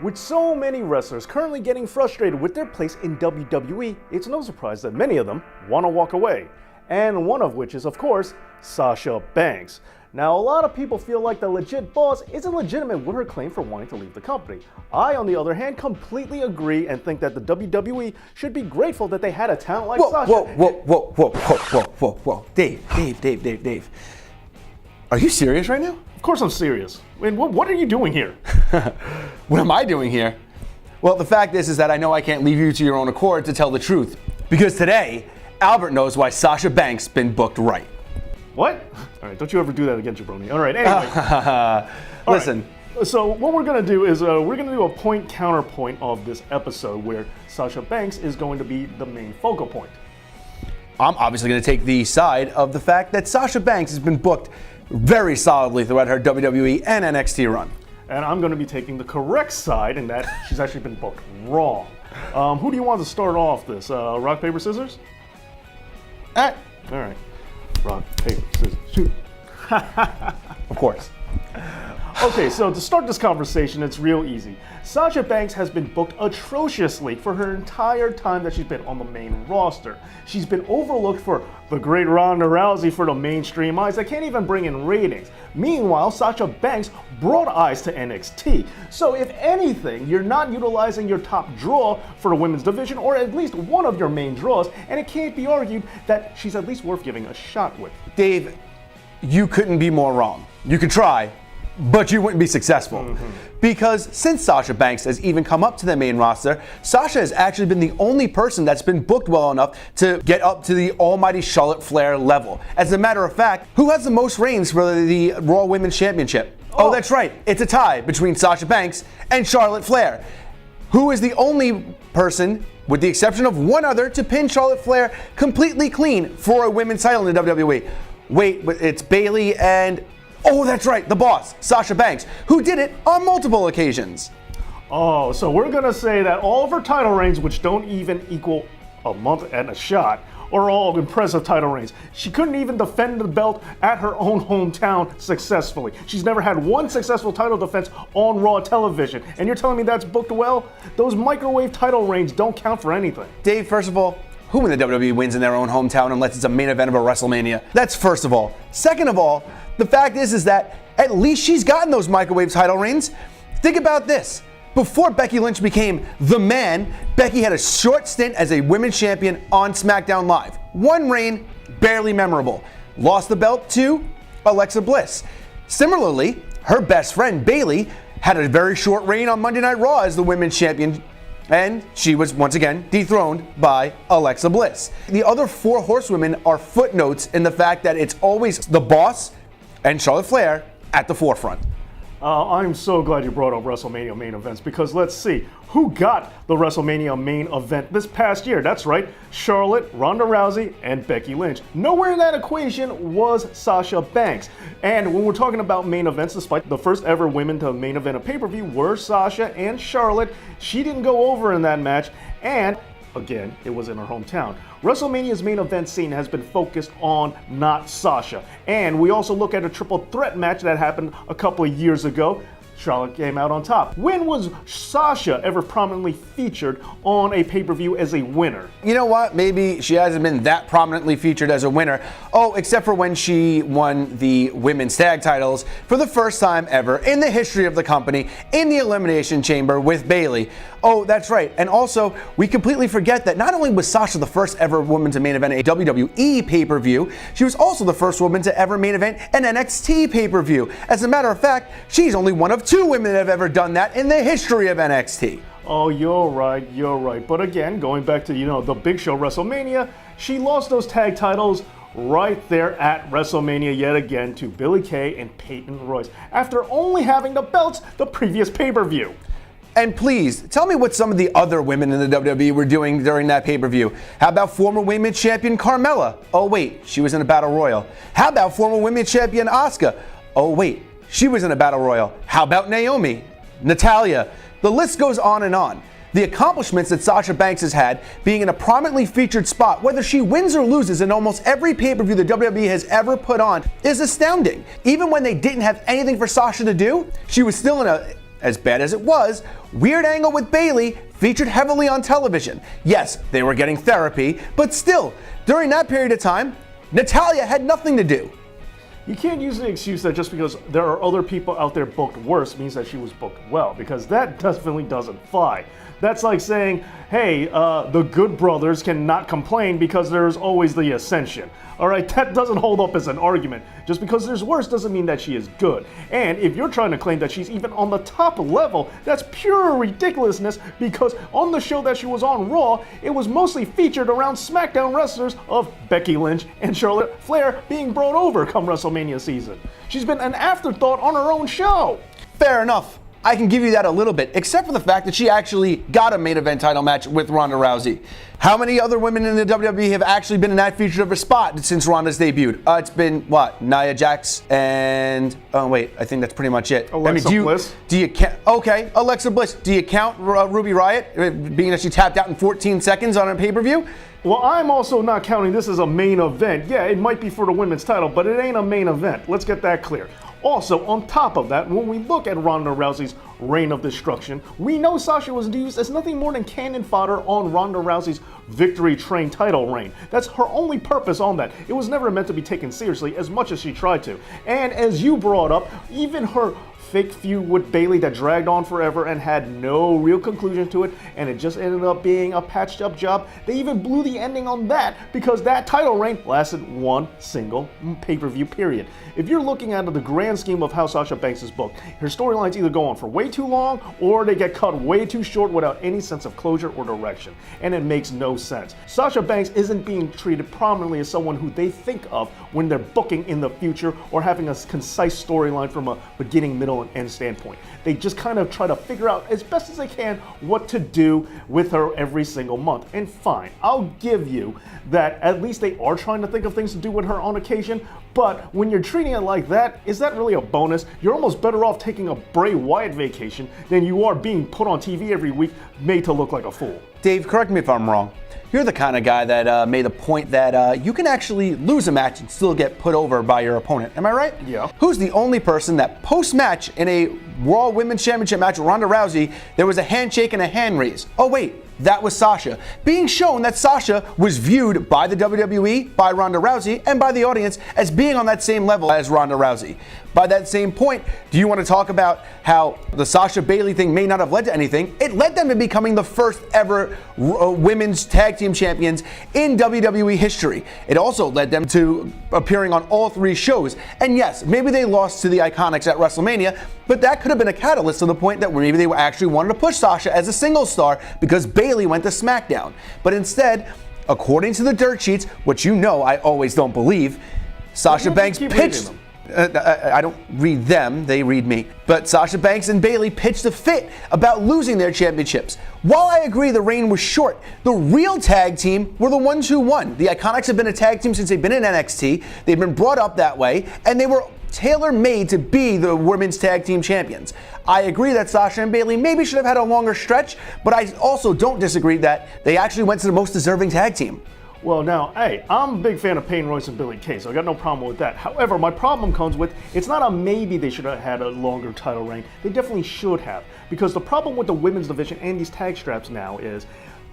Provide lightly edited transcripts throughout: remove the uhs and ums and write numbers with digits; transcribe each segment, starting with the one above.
With so many wrestlers currently getting frustrated with their place in WWE, it's no surprise that many of them want to walk away. And one of which is, of course, Sasha Banks. Now, a lot of people feel like the legit boss isn't legitimate with her claim for wanting to leave the company. I, on the other hand, completely agree and think that the WWE should be grateful that they had a talent like Sasha. Whoa. Dave. Are you serious right now? Of course I'm serious. I mean, what are you doing here? What am I doing here? Well, the fact is that I know I can't leave you to your own accord to tell the truth. Because today, Albert knows why Sasha Banks been booked right. What? All right, don't you ever do that again, Jabroni. All right, anyway. Listen. Right. So what we're going to do is we're going to do a point-counterpoint of this episode where Sasha Banks is going to be the main focal point. I'm obviously going to take the side of the fact that Sasha Banks has been booked very solidly throughout her WWE and NXT run. And I'm going to be taking the correct side in that she's actually been booked wrong. Who do you want to start off this? Rock, paper, scissors? All right. Rock, paper, scissors, shoot. Of course. Okay, so to start this conversation, it's real easy. Sasha Banks has been booked atrociously for her entire time that she's been on the main roster. She's been overlooked for the great Ronda Rousey for the mainstream eyes that can't even bring in ratings. Meanwhile, Sasha Banks brought eyes to NXT. So if anything, you're not utilizing your top draw for the women's division, or at least one of your main draws, and it can't be argued that she's at least worth giving a shot with. Dave, you couldn't be more wrong. You could try, but you wouldn't be successful. Because since Sasha Banks has even come up to the main roster, Sasha has actually been the only person that's been booked well enough to get up to the almighty Charlotte Flair level. As a matter of fact, who has the most reigns for the Raw Women's Championship? Oh, that's right. It's a tie between Sasha Banks and Charlotte Flair, who is the only person, with the exception of one other, to pin Charlotte Flair completely clean for a women's title in the WWE. Wait, it's Bayley and... oh, that's right, the boss, Sasha Banks, who did it on multiple occasions. Oh, so we're going to say that all of her title reigns, which don't even equal a month and a shot, are all impressive title reigns. She couldn't even defend the belt at her own hometown successfully. She's never had one successful title defense on Raw television. And you're telling me that's booked well? Those microwave title reigns don't count for anything. Dave, first of all, who in the WWE wins in their own hometown unless it's a main event of a WrestleMania? That's first of all. Second of all, the fact is that at least she's gotten those microwave title reigns. Think about this. Before Becky Lynch became the man, Becky had a short stint as a women's champion on SmackDown Live. One reign, barely memorable. Lost the belt to Alexa Bliss. Similarly, her best friend Bayley had a very short reign on Monday Night Raw as the women's champion, and she was once again dethroned by Alexa Bliss. The other four horsewomen are footnotes in the fact that it's always the boss and Charlotte Flair at the forefront. I'm so glad you brought up WrestleMania main events, because let's see, who got the WrestleMania main event this past year? That's right, Charlotte, Ronda Rousey, and Becky Lynch. Nowhere in that equation was Sasha Banks. And when we're talking about main events, despite the first ever women to main event a pay-per-view were Sasha and Charlotte, she didn't go over in that match, and again, it was in her hometown. WrestleMania's main event scene has been focused on not Sasha. And we also look at a triple threat match that happened a couple of years ago. Charlotte came out on top. When was Sasha ever prominently featured on a pay-per-view as a winner? You know what? Maybe she hasn't been that prominently featured as a winner. Oh, except for when she won the women's tag titles for the first time ever in the history of the company in the Elimination Chamber with Bayley. Oh, that's right. And also, we completely forget that not only was Sasha the first ever woman to main event a WWE pay-per-view, she was also the first woman to ever main event an NXT pay-per-view. As a matter of fact, she's only one of two women that have ever done that in the history of NXT. Oh, you're right. But again, going back to, the big show WrestleMania, she lost those tag titles right there at WrestleMania yet again to Billie Kay and Peyton Royce after only having the belts the previous pay-per-view. And please, tell me what some of the other women in the WWE were doing during that pay-per-view. How about former women's champion Carmella? Oh wait, she was in a battle royal. How about former women's champion Asuka? Oh wait, she was in a battle royal. How about Naomi? Natalya? The list goes on and on. The accomplishments that Sasha Banks has had, being in a prominently featured spot, whether she wins or loses in almost every pay-per-view the WWE has ever put on, is astounding. Even when they didn't have anything for Sasha to do, she was still in as bad as it was, Weird Angle with Bayley featured heavily on television. Yes, they were getting therapy, but still, during that period of time, Natalya had nothing to do. You can't use the excuse that just because there are other people out there booked worse means that she was booked well, because that definitely doesn't fly. That's like saying, hey, the Good Brothers cannot complain because there's always the Ascension. All right, that doesn't hold up as an argument. Just because there's worse doesn't mean that she is good. And if you're trying to claim that she's even on the top level, that's pure ridiculousness, because on the show that she was on Raw, it was mostly featured around SmackDown wrestlers of Becky Lynch and Charlotte Flair being brought over come WrestleMania season. She's been an afterthought on her own show. Fair enough. I can give you that a little bit, except for the fact that she actually got a main event title match with Ronda Rousey. How many other women in the WWE have actually been in that featured of a spot since Ronda's debuted? It's been, what, Nia Jax and, oh wait, I think that's pretty much it. Alexa Bliss. Do you count, okay, Alexa Bliss. Do you count Ruby Riott, being that she tapped out in 14 seconds on a pay-per-view? Well, I'm also not counting this as a main event. Yeah, it might be for the women's title, but it ain't a main event. Let's get that clear. Also, on top of that, when we look at Ronda Rousey's reign of destruction, we know Sasha was used as nothing more than cannon fodder on Ronda Rousey's Victory Train title reign. That's her only purpose on that. It was never meant to be taken seriously as much as she tried to. And as you brought up, even her fake feud with Bayley that dragged on forever and had no real conclusion to it, and it just ended up being a patched up job. They even blew the ending on that because that title reign lasted one single pay-per-view period. If you're looking at the grand scheme of how Sasha Banks is booked, her storylines either go on for way too long or they get cut way too short without any sense of closure or direction, and it makes no sense. Sasha Banks isn't being treated prominently as someone who they think of when they're booking in the future or having a concise storyline from a beginning, middle, and end standpoint. They just kind of try to figure out as best as they can what to do with her every single month. And fine, I'll give you that at least they are trying to think of things to do with her on occasion, but when you're treating it like that, is that really a bonus? You're almost better off taking a Bray Wyatt vacation than you are being put on TV every week made to look like a fool. Dave, correct me if I'm wrong. You're the kind of guy that made the point that you can actually lose a match and still get put over by your opponent. Am I right? Yeah. Who's the only person that post-match in a Raw Women's Championship match with Ronda Rousey, there was a handshake and a hand raise? Oh wait, that was Sasha. Being shown that Sasha was viewed by the WWE, by Ronda Rousey, and by the audience as being on that same level as Ronda Rousey. By that same point, do you want to talk about how the Sasha Bayley thing may not have led to anything? It led them to becoming the first ever women's tag team champions in WWE history. It also led them to appearing on all three shows. And yes, maybe they lost to the Iconics at WrestleMania, but that could have been a catalyst to the point that maybe they actually wanted to push Sasha as a single star because Bayley went to SmackDown. But instead, according to the dirt sheets, which you know I always don't believe, Sasha Banks pitched. I don't read them, they read me. But Sasha Banks and Bayley pitched a fit about losing their championships. While I agree the reign was short, the real tag team were the ones who won. The Iconics have been a tag team since they've been in NXT. They've been brought up that way, and they were tailor-made to be the women's tag team champions. I agree that Sasha and Bayley maybe should have had a longer stretch, but I also don't disagree that they actually went to the most deserving tag team. Well, now, hey, I'm a big fan of Peyton Royce and Billie Kay, so I got no problem with that. However, my problem comes with, it's not a maybe they should have had a longer title reign. They definitely should have. Because the problem with the women's division and these tag straps now is,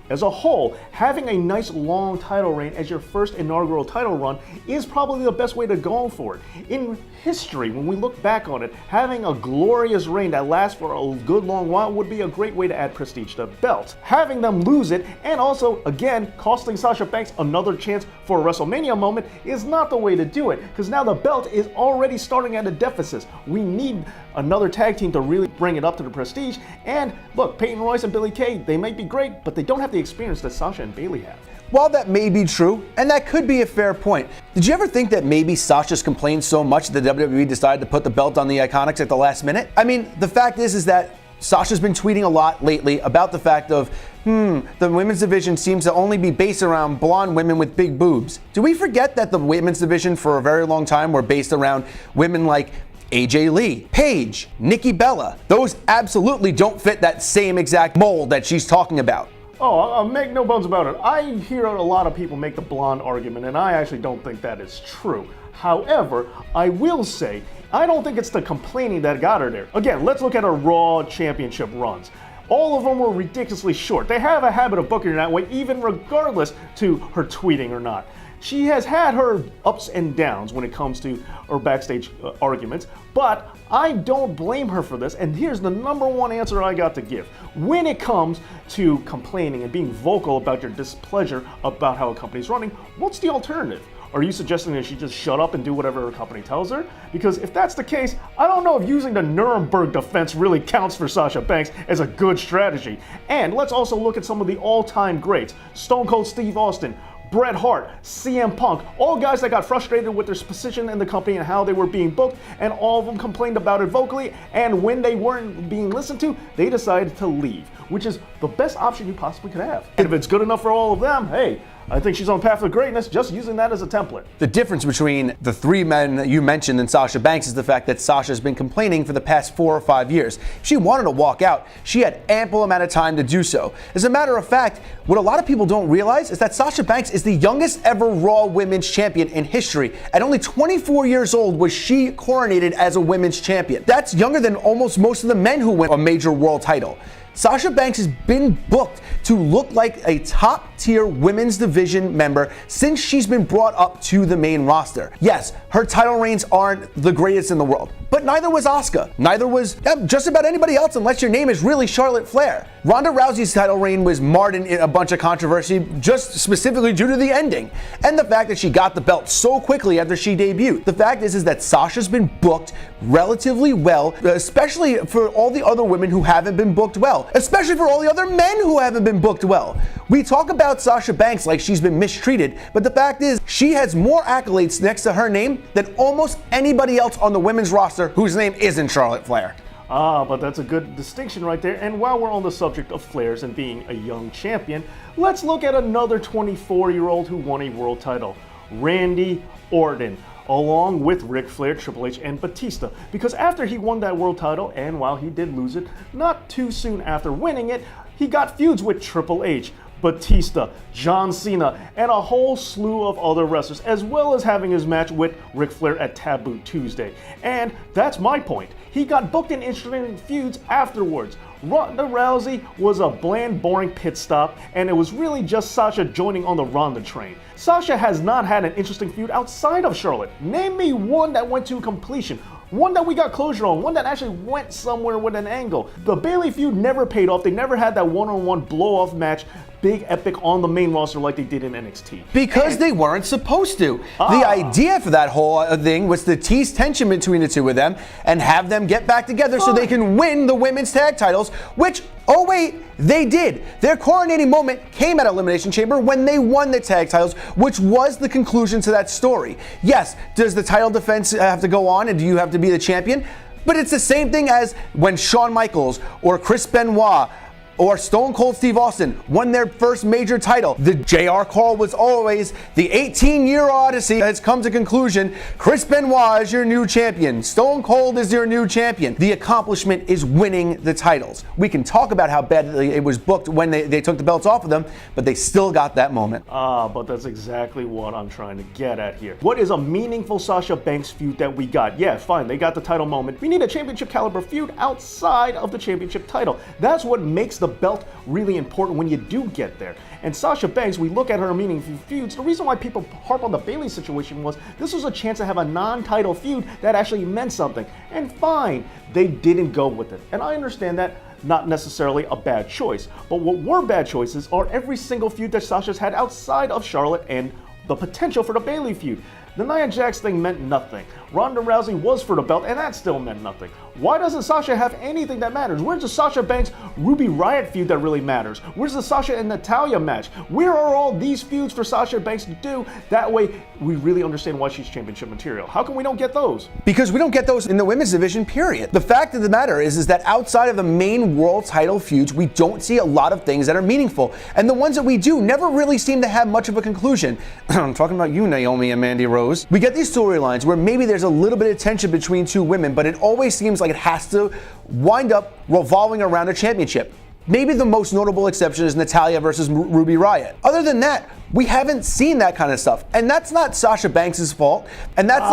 as a whole, having a nice long title reign as your first inaugural title run is probably the best way to go for it. In history, when we look back on it, having a glorious reign that lasts for a good long while would be a great way to add prestige to the belt. Having them lose it, and also, again, costing Sasha Banks another chance for a WrestleMania moment is not the way to do it, because now the belt is already starting at a deficit. We need another tag team to really bring it up to the prestige, and look, Peyton Royce and Billie Kay, they might be great, but they don't have the experience that Sasha and Bayley have. While that may be true, and that could be a fair point, did you ever think that maybe Sasha's complained so much that the WWE decided to put the belt on the Iconics at the last minute? I mean, the fact is that Sasha's been tweeting a lot lately about the fact of, the women's division seems to only be based around blonde women with big boobs. Do we forget that the women's division for a very long time were based around women like AJ Lee, Paige, Nikki Bella? Those absolutely don't fit that same exact mold that she's talking about. Oh, I'll make no bones about it. I hear a lot of people make the blonde argument, and I actually don't think that is true. However, I will say, I don't think it's the complaining that got her there. Again, let's look at her Raw Championship runs. All of them were ridiculously short. They have a habit of booking her that way, even regardless to her tweeting or not. She has had her ups and downs when it comes to her backstage arguments, but I don't blame her for this, and here's the number one answer I got to give. When it comes to complaining and being vocal about your displeasure about how a company's running, what's the alternative? Are you suggesting that she just shut up and do whatever her company tells her? Because if that's the case, I don't know if using the Nuremberg defense really counts for Sasha Banks as a good strategy. And let's also look at some of the all-time greats. Stone Cold Steve Austin, Bret Hart, CM Punk, all guys that got frustrated with their position in the company and how they were being booked, and all of them complained about it vocally, and when they weren't being listened to, they decided to leave, which is the best option you possibly could have. And if it's good enough for all of them, hey, I think she's on path to greatness, just using that as a template. The difference between the three men that you mentioned and Sasha Banks is the fact that Sasha's been complaining for the past 4 or 5 years. If she wanted to walk out, she had ample amount of time to do so. As a matter of fact, what a lot of people don't realize is that Sasha Banks is the youngest ever Raw Women's Champion in history. At only 24 years old was she coronated as a Women's Champion. That's younger than almost most of the men who win a major world title. Sasha Banks has been booked to look like a top-tier women's division member since she's been brought up to the main roster. Yes, her title reigns aren't the greatest in the world, but neither was Asuka. Neither was just about anybody else unless your name is really Charlotte Flair. Ronda Rousey's title reign was marred in a bunch of controversy just specifically due to the ending and the fact that she got the belt so quickly after she debuted. The fact is that Sasha's been booked relatively well, especially for all the other women who haven't been booked well, especially for all the other men who haven't been booked well. We talk about Sasha Banks like she's been mistreated, but the fact is she has more accolades next to her name than almost anybody else on the women's roster whose name isn't Charlotte Flair. But that's a good distinction right there. And while we're on the subject of Flairs and being a young champion, let's look at another 24-year-old who won a world title, Randy Orton, along with Ric Flair, Triple H, and Batista. Because after he won that world title, and while he did lose it, not too soon after winning it, he got feuds with Triple H, Batista, John Cena, and a whole slew of other wrestlers, as well as having his match with Ric Flair at Taboo Tuesday. And that's my point. He got booked in interesting feuds afterwards. Ronda Rousey was a bland, boring pit stop, and it was really just Sasha joining on the Ronda train. Sasha has not had an interesting feud outside of Charlotte. Name me one that went to completion. One that we got closure on, one that actually went somewhere with an angle. The Bayley feud never paid off. They never had that one-on-one blow-off match, big epic on the main roster like they did in NXT. Because they weren't supposed to. The idea for that whole thing was to tease tension between the two of them and have them get back together so they can win the women's tag titles, which, oh wait, they did. Their coronating moment came at Elimination Chamber when they won the tag titles, which was the conclusion to that story. Yes, does the title defense have to go on and do you have to be the champion? But it's the same thing as when Shawn Michaels or Chris Benoit or Stone Cold Steve Austin won their first major title. The JR call was always the 18-year odyssey has come to conclusion. Chris Benoit is your new champion. Stone Cold is your new champion. The accomplishment is winning the titles. We can talk about how badly it was booked when they took the belts off of them, but they still got that moment. But that's exactly what I'm trying to get at here. What is a meaningful Sasha Banks feud that we got? Yeah, fine, they got the title moment. We need a championship caliber feud outside of the championship title. That's what makes the belt really important when you do get there. And Sasha Banks, we look at her meaningful feuds. The reason why people harp on the Bayley situation was this was a chance to have a non-title feud that actually meant something. And fine, they didn't go with it. And I understand that. Not necessarily a bad choice. But what were bad choices are every single feud that Sasha's had outside of Charlotte and the potential for the Bayley feud. The Nia Jax thing meant nothing. Ronda Rousey was for the belt, and that still meant nothing. Why doesn't Sasha have anything that matters? Where's the Sasha Banks Ruby Riott feud that really matters? Where's the Sasha and Natalya match? Where are all these feuds for Sasha Banks to do? That way, we really understand why she's championship material. How come we don't get those? Because we don't get those in the women's division, period. The fact of the matter is that outside of the main world title feuds, we don't see a lot of things that are meaningful. And the ones that we do never really seem to have much of a conclusion. I'm talking about you, Naomi and Mandy Rose. We get these storylines where maybe there's a little bit of tension between two women, but it always seems like it has to wind up revolving around a championship. Maybe the most notable exception is Natalya versus Ruby Riott. Other than that, we haven't seen that kind of stuff. And that's not Sasha Banks' fault. And that's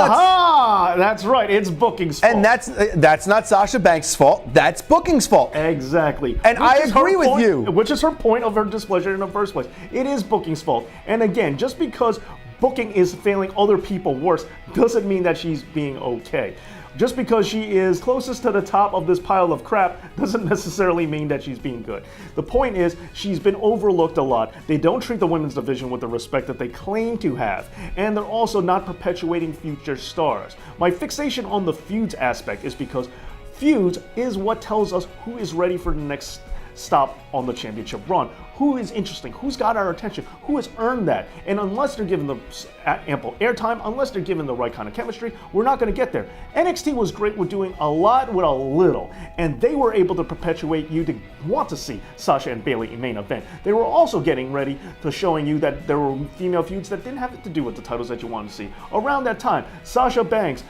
that's right. It's booking's fault. And that's not Sasha Banks' fault. That's booking's fault. Exactly. And I agree with you. Which is her point of her displeasure in the first place. It is booking's fault. And again, just because booking is failing other people worse doesn't mean that she's being okay. Just because she is closest to the top of this pile of crap doesn't necessarily mean that she's being good. The point is, she's been overlooked a lot. They don't treat the women's division with the respect that they claim to have, and they're also not perpetuating future stars. My fixation on the feuds aspect is because feuds is what tells us who is ready for the next stop on the championship run. Who is interesting? Who's got our attention? Who has earned that? And unless they're given the ample airtime, unless they're given the right kind of chemistry, we're not going to get there. NXT was great with doing a lot with a little, and they were able to perpetuate you to want to see Sasha and Bayley in main event. They were also getting ready to showing you that there were female feuds that didn't have to do with the titles that you wanted to see. Around that time, Sasha Banks,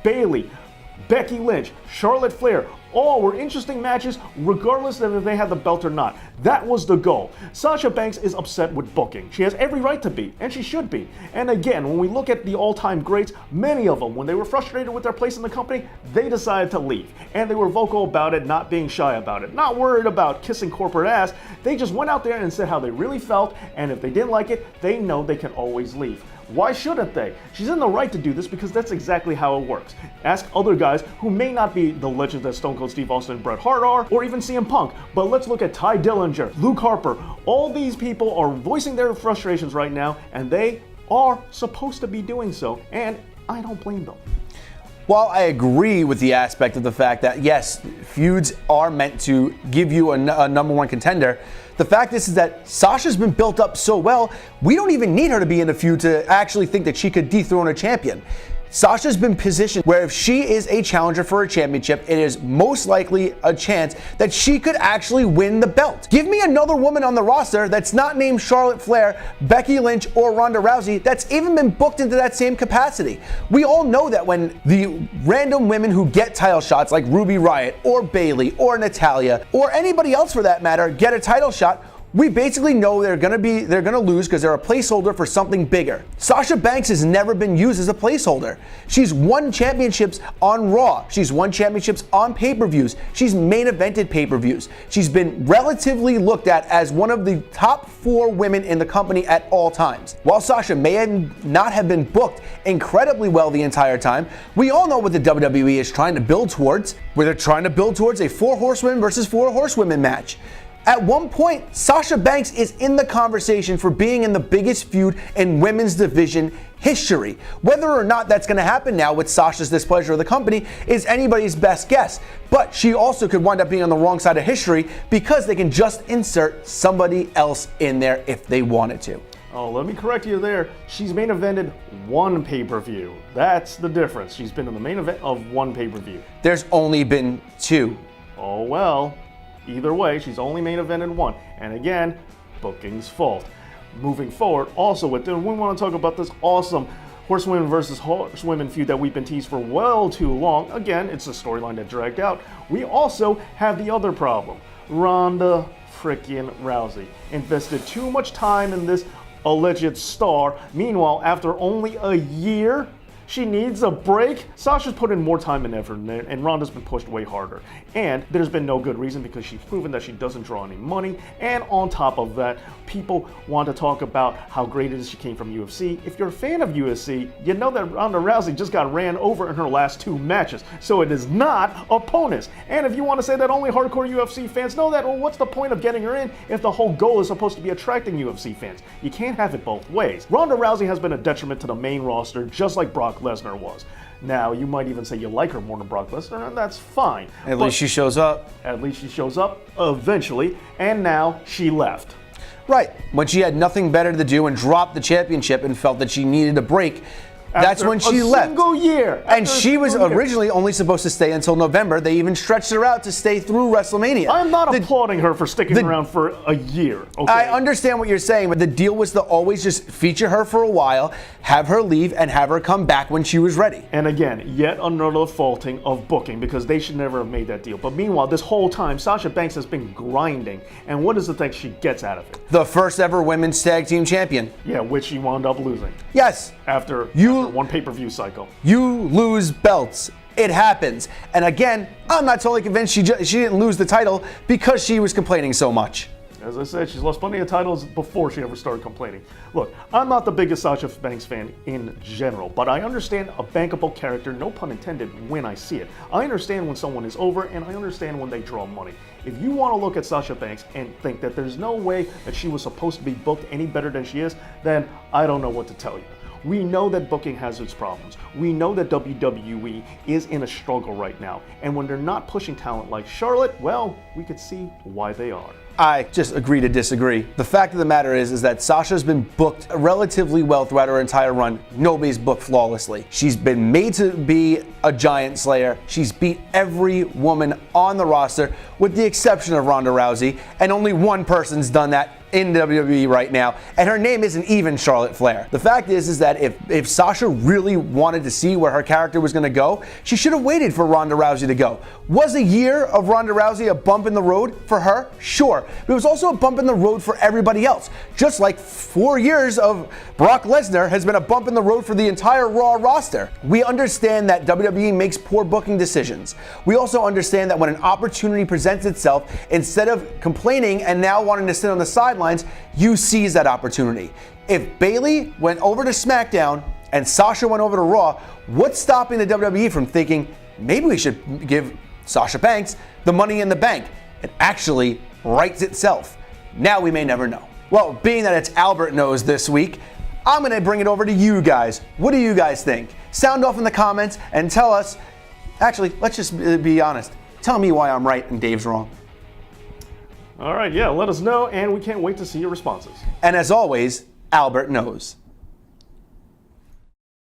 Bayley, Becky Lynch, Charlotte Flair, all were interesting matches regardless of if they had the belt or not. That was the goal. Sasha Banks is upset with booking. She has every right to be, and she should be. And again, when we look at the all-time greats, many of them, when they were frustrated with their place in the company, they decided to leave. And they were vocal about it, not being shy about it, not worried about kissing corporate ass. They just went out there and said how they really felt, and if they didn't like it, they know they can always leave. Why shouldn't they? She's in the right to do this because that's exactly how it works. Ask other guys who may not be the legends that Stone Cold Steve Austin and Bret Hart are, or even CM Punk, but let's look at Ty Dillinger, Luke Harper. All these people are voicing their frustrations right now, and they are supposed to be doing so, and I don't blame them. While I agree with the aspect of the fact that, yes, feuds are meant to give you a number one contender, the fact is that Sasha's been built up so well, we don't even need her to be in a feud to actually think that she could dethrone a champion. Sasha's been positioned where if she is a challenger for a championship, it is most likely a chance that she could actually win the belt. Give me another woman on the roster that's not named Charlotte Flair, Becky Lynch, or Ronda Rousey that's even been booked into that same capacity. We all know that when the random women who get title shots like Ruby Riott or Bayley or Natalya or anybody else for that matter get a title shot, we basically know they're gonna lose because they're a placeholder for something bigger. Sasha Banks has never been used as a placeholder. She's won championships on Raw. She's won championships on pay-per-views. She's main evented pay-per-views. She's been relatively looked at as one of the top 4 women in the company at all times. While Sasha may not have been booked incredibly well the entire time, we all know what the WWE is trying to build towards, where they're trying to build towards a 4 horsewomen versus 4 horsewomen match. At one point, Sasha Banks is in the conversation for being in the biggest feud in women's division history. Whether or not that's going to happen now with Sasha's displeasure of the company is anybody's best guess. But she also could wind up being on the wrong side of history because they can just insert somebody else in there if they wanted to. Oh, let me correct you there. She's main evented 1 pay-per-view. That's the difference. She's been in the main event of 1 pay-per-view. There's only been 2. Oh, well. Either way, she's only main evented 1. And again, booking's fault. Moving forward, also with them, we want to talk about this awesome horsewomen versus horsewomen feud that we've been teased for well too long. Again, it's a storyline that dragged out. We also have the other problem. Ronda frickin' Rousey invested too much time in this alleged star. Meanwhile, after only a year, she needs a break. Sasha's put in more time and effort in there, and Ronda's been pushed way harder. And there's been no good reason because she's proven that she doesn't draw any money. And on top of that, people want to talk about how great it is she came from UFC. If you're a fan of UFC, you know that Ronda Rousey just got ran over in her last 2 matches. So it is not opponents. And if you want to say that only hardcore UFC fans know that, well, what's the point of getting her in if the whole goal is supposed to be attracting UFC fans? You can't have it both ways. Ronda Rousey has been a detriment to the main roster, just like Brock Lesnar was. Now, you might even say you like her more than Brock Lesnar, and that's fine. At least she shows up. At least she shows up eventually, and now she left. Right. When she had nothing better to do and dropped the championship and felt that she needed a break, That's After when she a left. Single year. And After a she was single year. originally only supposed to stay until November. They even stretched her out to stay through WrestleMania. I'm not applauding her for sticking around for a year. Okay. I understand what you're saying, but the deal was to always just feature her for a while, have her leave, and have her come back when she was ready. And again, yet another faulting of booking because they should never have made that deal. But meanwhile, this whole time, Sasha Banks has been grinding. And what is the thing she gets out of it? The first ever women's tag team champion. Yeah, which she wound up losing Yes, after one pay-per-view cycle. you lose belts. It happens. And again, I'm not totally convinced she didn't lose the title because she was complaining so much. As I said, she's lost plenty of titles before she ever started complaining. Look, I'm not the biggest Sasha Banks fan in general, but I understand a bankable character, no pun intended, when I see it. I understand when someone is over, and I understand when they draw money. If you want to look at Sasha Banks and think that there's no way that she was supposed to be booked any better than she is, then I don't know what to tell you. We know that booking has its problems. We know that WWE is in a struggle right now. And when they're not pushing talent like Charlotte, well, we could see why they are. I just agree to disagree. The fact of the matter is that Sasha's been booked relatively well throughout her entire run. Nobody's booked flawlessly. She's been made to be a giant slayer. She's beat every woman on the roster with the exception of Ronda Rousey, and only one person's done that in WWE right now, and her name isn't even Charlotte Flair. The fact is that if Sasha really wanted to see where her character was going to go, she should have waited for Ronda Rousey to go. Was a year of Ronda Rousey a bump in the road for her? Sure. But it was also a bump in the road for everybody else. Just like 4 years of Brock Lesnar has been a bump in the road for the entire Raw roster. We understand that WWE makes poor booking decisions. We also understand that when an opportunity presents itself, instead of complaining and now wanting to sit on the sidelines, you seize that opportunity. If Bayley went over to SmackDown and Sasha went over to Raw, what's stopping the WWE from thinking, maybe we should give Sasha Banks the Money in the Bank? It actually writes itself. Now we may never know. Well, being that it's Albert Knows this week, I'm going to bring it over to you guys. What do you guys think? Sound off in the comments and tell us, actually, let's just be honest. Tell me why I'm right and Dave's wrong. All right, yeah, let us know, and we can't wait to see your responses. And as always, Albert knows.